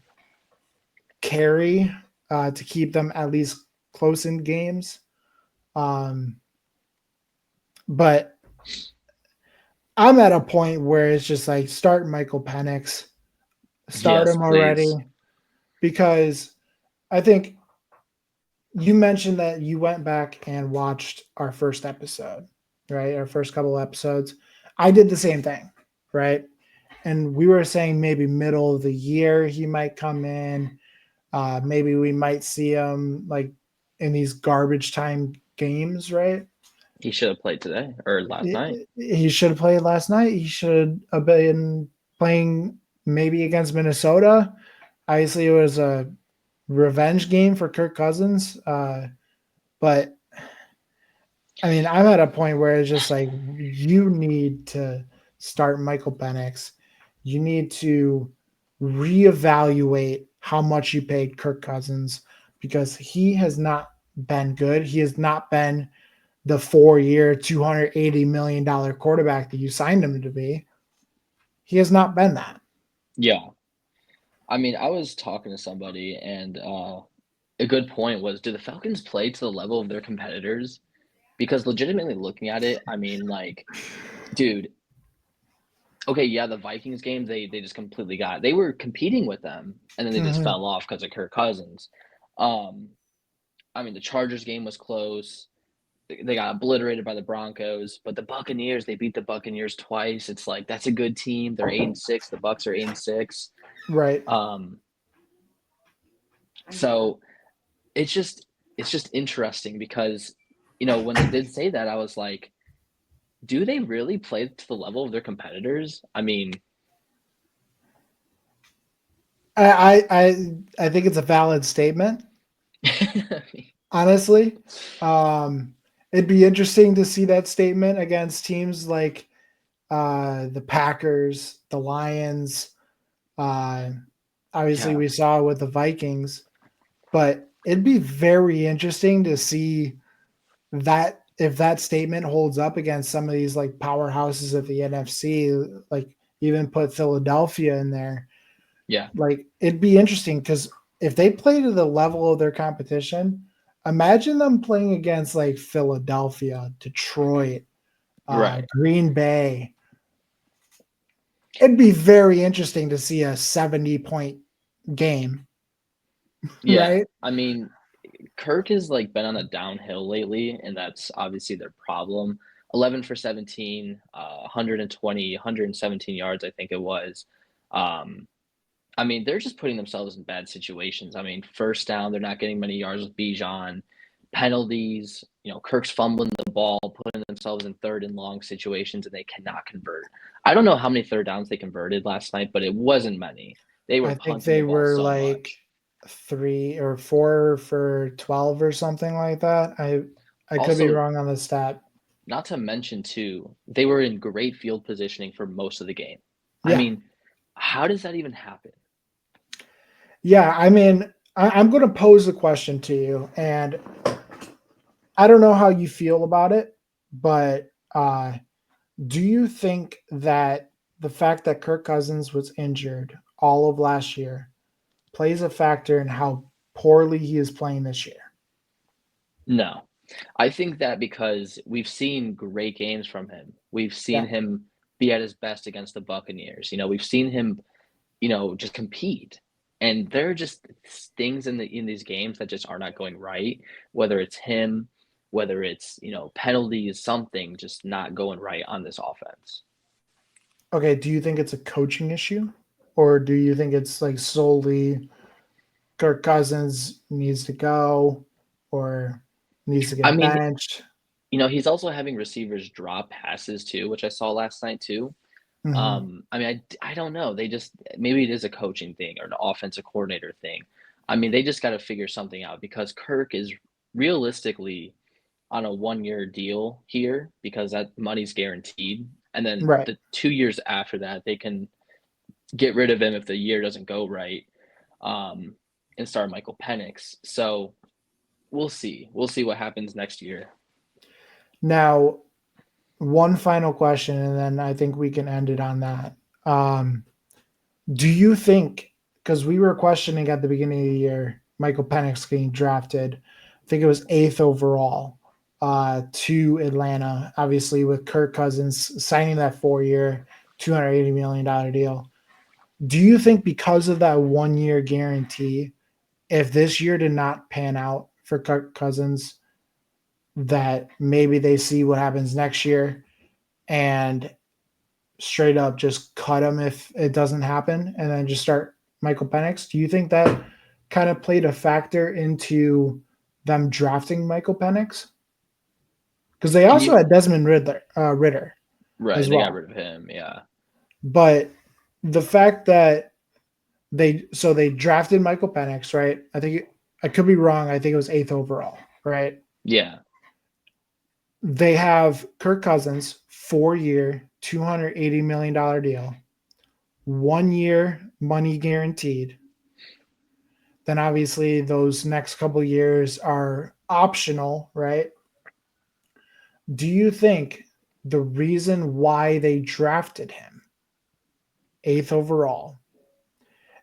carry to keep them at least close in games. Um, but I'm at a point where it's just like start Michael Penix, start Yes, him already, please. because I think you mentioned that you went back and watched our first episode, right? Our first couple episodes. I did the same thing, right? And we were saying maybe middle of the year he might come in. Maybe we might see him like in these garbage time games, right? He should have played today or last night. He should have played last night. He should have been playing maybe against Minnesota. Obviously, it was a revenge game for Kirk Cousins. But I mean, I'm at a point where it's just like you need to start Michael Penix. You need to reevaluate how much you paid Kirk Cousins because he has not been good. He has not been the 4 year, $280 million quarterback that you signed him to be. He has not been that. Yeah. I mean, I was talking to somebody and a good point was, do the Falcons play to the level of their competitors? Because legitimately looking at it, I mean, like, dude, okay, yeah, the Vikings game, they just completely got they were competing with them and then they just Mhm. fell off because of Kirk Cousins. Um, I mean, the Chargers game was close. They got obliterated by the Broncos, but the Buccaneers, they beat the Buccaneers twice. It's like that's a good team. They're 8-6. The Bucks are 8-6. Right. Um, so it's just interesting because when they did say that, I was like, do they really play to the level of their competitors? I mean, I think it's a valid statement. Honestly, um, it'd be interesting to see that statement against teams like the Packers, the Lions. Uh, Obviously, yeah, we saw it with the Vikings, but it'd be very interesting to see that if that statement holds up against some of these like powerhouses of the NFC, like even put Philadelphia in there. yeah, Like it'd be interesting because if they play to the level of their competition, imagine them playing against like Philadelphia, Detroit, right. Green Bay. It'd be very interesting to see a 70-point game, Yeah, right? I mean, Kirk has like been on a downhill lately, and that's obviously their problem. 11 for 17, 120, 117 yards, I think it was. Um, I mean, they're just putting themselves in bad situations. I mean, first down, they're not getting many yards with Bijan. Penalties, Kirk's fumbling the ball, putting themselves in third and long situations, and they cannot convert. I don't know how many third downs they converted last night, but it wasn't many. They were I think punting the they ball were so like much. 3 or 4 for 12 or something like that. I could be Also, wrong on the stat. not to mention too, they were in great field positioning for most of the game. I Yeah. mean, how does that even happen? Yeah. I mean, I'm going to pose a question to you. And I don't know how you feel about it, but do you think that the fact that Kirk Cousins was injured all of last year plays a factor in how poorly he is playing this year? No. I think that because we've seen great games from him. We've Yeah. seen him be at his best against the Buccaneers. We've seen him, just compete. And there are just things in these games that just are not going right, whether it's him, whether it's, penalties, something just not going right on this offense. Okay, do you think it's a coaching issue? Or do you think it's like solely Kirk Cousins needs to go or needs to I get mean, benched? he's also having receivers drop passes too, which I saw last night too. Hmm. I mean, I don't know. They just maybe it is a coaching thing or an offensive coordinator thing. I mean, they just got to figure something out because Kirk is realistically on a 1-year deal here because that money's guaranteed. And then Right. the 2 years after that, they can get rid of him if the year doesn't go right, um, and start Michael Penix. So we'll see. We'll see what happens next year. Now, one final question, and then I think we can end it on that. Um, do you think, because we were questioning at the beginning of the year, Michael Penix getting drafted, I think it was eighth overall to Atlanta, obviously with Kirk Cousins signing that 4-year, $280 million deal. Do you think because of that 1-year guarantee, if this year did not pan out for Kirk Cousins, that maybe they see what happens next year and straight up just cut him if it doesn't happen and then just start Michael Penix? Do you think that kind of played a factor into them drafting Michael Penix? Because they Can also you had Desmond Ritter right, as they got well. rid of him, yeah. But the fact that they drafted Michael Penix, right? I could be wrong. I think it was eighth overall, right? Yeah. They have Kirk Cousins, 4-year, $280 million deal, 1-year money guaranteed. Then obviously those next couple years are optional, right? Do you think the reason why they drafted him eighth overall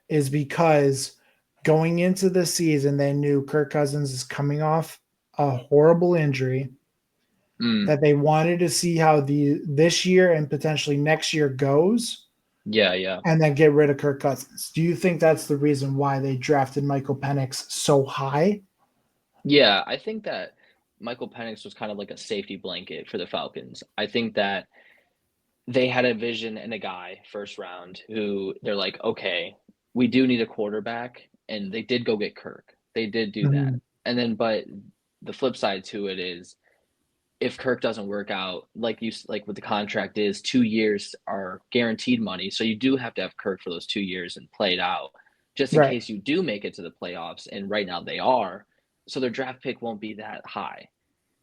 is because going into the season they knew Kirk Cousins is coming off a horrible injury, Mm. that they wanted to see how this year and potentially next year goes, Yeah, yeah. and then get rid of Kirk Cousins? Do you think that's the reason why they drafted Michael Penix so high? Yeah, I think that Michael Penix was kind of like a safety blanket for the Falcons. I think that they had a vision and a guy first round who they're like, okay, we do need a quarterback, and they did go get Kirk. They did do that, Mhm. and then but the flip side to it is if Kirk doesn't work out, like what the contract is, 2 years are guaranteed money, so you do have to have Kirk for those 2 years and play it out, just in Right. case you do make it to the playoffs. And right now they are, so their draft pick won't be that high.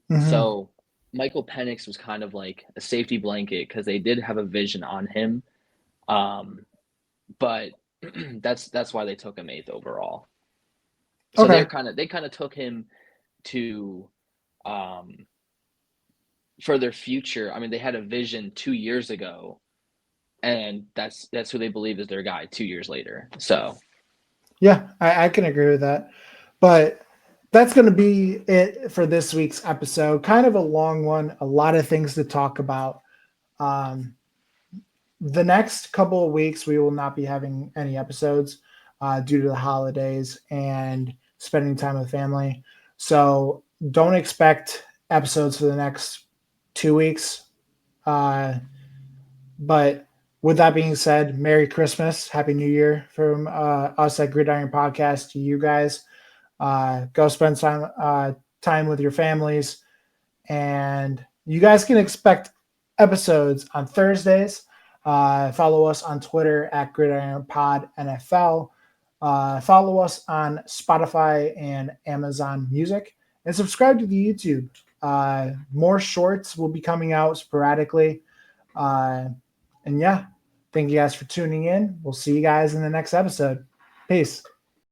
Hmm. So Michael Penix was kind of like a safety blanket because they did have a vision on him, but that's why they took him eighth overall. So Okay. they kind of took him to um, for their future. I mean, they had a vision 2 years ago, and that's who they believe is their guy 2 years later. So Yeah, I can agree with that. But that's going to be it for this week's episode. Kind of a long one, a lot of things to talk about. Um, the next couple of weeks, we will not be having any episodes due to the holidays and spending time with family. So don't expect episodes for the next 2 weeks. Uh, but with that being said, Merry Christmas, Happy New Year from us at Gridiron Podcast to you guys. Go spend time with your families, and you guys can expect episodes on Thursdays. Follow us on Twitter at Gridiron Pod NFL. Follow us on Spotify and Amazon Music, and subscribe to the YouTube. More shorts will be coming out sporadically. And yeah, thank you guys for tuning in. We'll see you guys in the next episode. Peace.